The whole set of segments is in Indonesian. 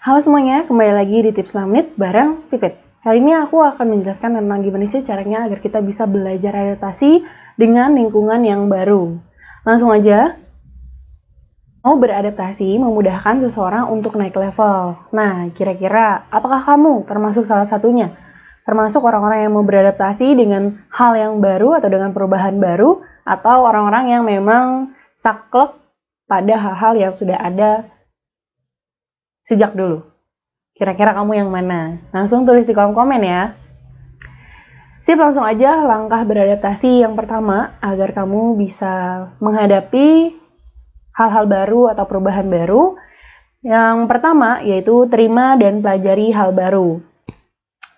Halo semuanya, kembali lagi di Tips 5 Menit bareng Pipit. Kali ini aku akan menjelaskan tentang gimana sih caranya agar kita bisa belajar adaptasi dengan lingkungan yang baru. Langsung aja, mau beradaptasi memudahkan seseorang untuk naik level. Nah, kira-kira apakah kamu termasuk salah satunya? Termasuk orang-orang yang mau beradaptasi dengan hal yang baru atau dengan perubahan baru, atau orang-orang yang memang saklek pada hal-hal yang sudah ada sejak dulu. Kira-kira kamu yang mana? Langsung tulis di kolom komen ya. Sip, langsung aja langkah beradaptasi yang pertama agar kamu bisa menghadapi hal-hal baru atau perubahan baru. Yang pertama yaitu terima dan pelajari hal baru.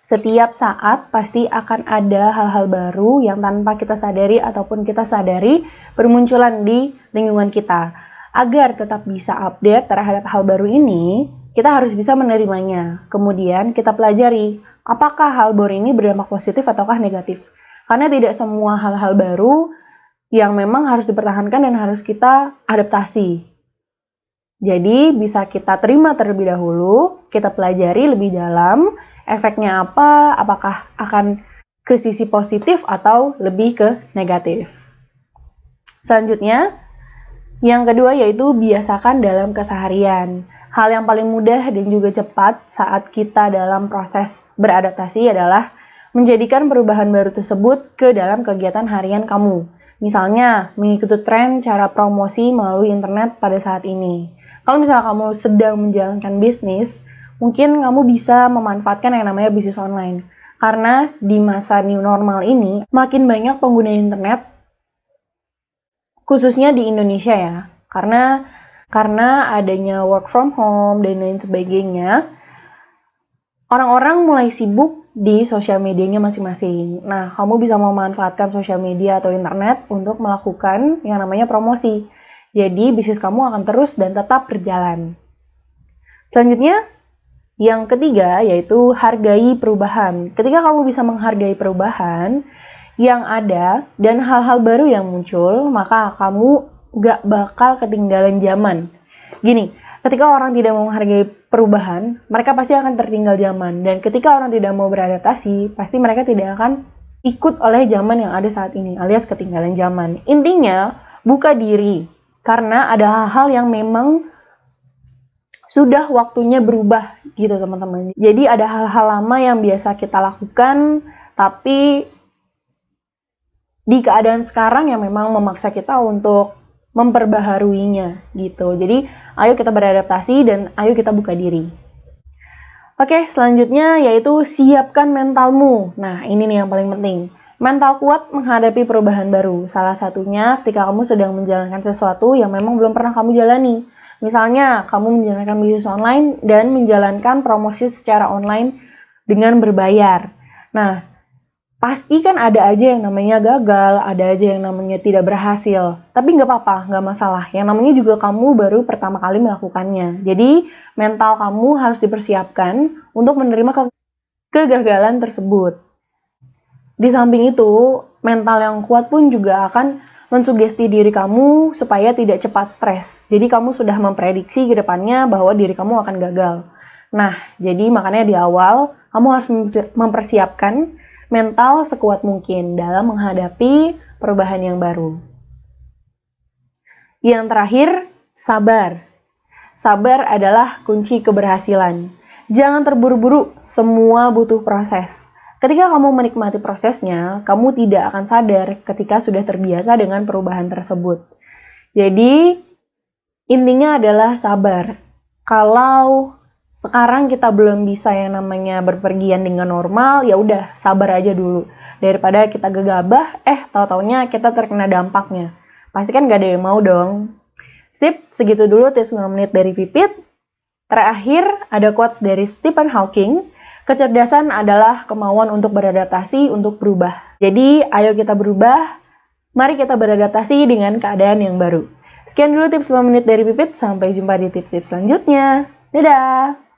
Setiap saat pasti akan ada hal-hal baru yang tanpa kita sadari ataupun kita sadari bermunculan di lingkungan kita. Agar tetap bisa update terhadap hal baru ini, kita harus bisa menerimanya. Kemudian kita pelajari apakah hal baru ini berdampak positif ataukah negatif. Karena tidak semua hal-hal baru yang memang harus dipertahankan dan harus kita adaptasi. Jadi bisa kita terima terlebih dahulu, kita pelajari lebih dalam, efeknya apa, apakah akan ke sisi positif atau lebih ke negatif. Selanjutnya, yang kedua yaitu biasakan dalam keseharian. Hal yang paling mudah dan juga cepat saat kita dalam proses beradaptasi adalah menjadikan perubahan baru tersebut ke dalam kegiatan harian kamu. Misalnya, mengikuti tren cara promosi melalui internet pada saat ini. Kalau misalnya kamu sedang menjalankan bisnis, mungkin kamu bisa memanfaatkan yang namanya bisnis online. Karena di masa new normal ini, makin banyak pengguna internet, khususnya di Indonesia ya. Karena adanya work from home dan lain sebagainya, orang-orang mulai sibuk di sosial medianya masing-masing. Nah, kamu bisa memanfaatkan sosial media atau internet untuk melakukan yang namanya promosi. Jadi, bisnis kamu akan terus dan tetap berjalan. Selanjutnya, yang ketiga yaitu hargai perubahan. Ketika kamu bisa menghargai perubahan yang ada dan hal-hal baru yang muncul, maka kamu gak bakal ketinggalan zaman. Gini, ketika orang tidak mau menghargai perubahan, mereka pasti akan tertinggal zaman. Dan ketika orang tidak mau beradaptasi, pasti mereka tidak akan ikut oleh zaman yang ada saat ini, alias ketinggalan zaman. Intinya, buka diri. Karena ada hal-hal yang memang sudah waktunya berubah gitu teman-teman. Jadi ada hal-hal lama yang biasa kita lakukan, tapi di keadaan sekarang yang memang memaksa kita untuk memperbaharuinya gitu. Jadi ayo kita beradaptasi dan ayo kita buka diri. Oke, selanjutnya yaitu siapkan mentalmu. Nah, ini nih yang paling penting. Mental kuat menghadapi perubahan baru. Salah satunya ketika kamu sedang menjalankan sesuatu yang memang belum pernah kamu jalani. Misalnya, kamu menjalankan bisnis online dan menjalankan promosi secara online dengan berbayar. Nah, pasti kan ada aja yang namanya gagal, ada aja yang namanya tidak berhasil. Tapi nggak apa-apa, nggak masalah. Yang namanya juga kamu baru pertama kali melakukannya. Jadi, mental kamu harus dipersiapkan untuk menerima kegagalan tersebut. Di samping itu, mental yang kuat pun juga akan mensugesti diri kamu supaya tidak cepat stres. Jadi, kamu sudah memprediksi ke depannya bahwa diri kamu akan gagal. Nah, jadi makanya di awal, kamu harus mempersiapkan mental sekuat mungkin dalam menghadapi perubahan yang baru. Yang terakhir, sabar. Sabar adalah kunci keberhasilan. Jangan terburu-buru, semua butuh proses. Ketika kamu menikmati prosesnya, kamu tidak akan sadar ketika sudah terbiasa dengan perubahan tersebut. Jadi, intinya adalah sabar. Kalau sekarang kita belum bisa yang namanya berpergian dengan normal, ya udah sabar aja dulu. Daripada kita gegabah, tahu-taunya kita terkena dampaknya. Pasti kan gak ada yang mau dong. Sip, segitu dulu tips 5 menit dari Pipit. Terakhir, ada quotes dari Stephen Hawking. Kecerdasan adalah kemauan untuk beradaptasi, untuk berubah. Jadi, ayo kita berubah. Mari kita beradaptasi dengan keadaan yang baru. Sekian dulu tips 5 menit dari Pipit. Sampai jumpa di tips-tips selanjutnya. Dadah!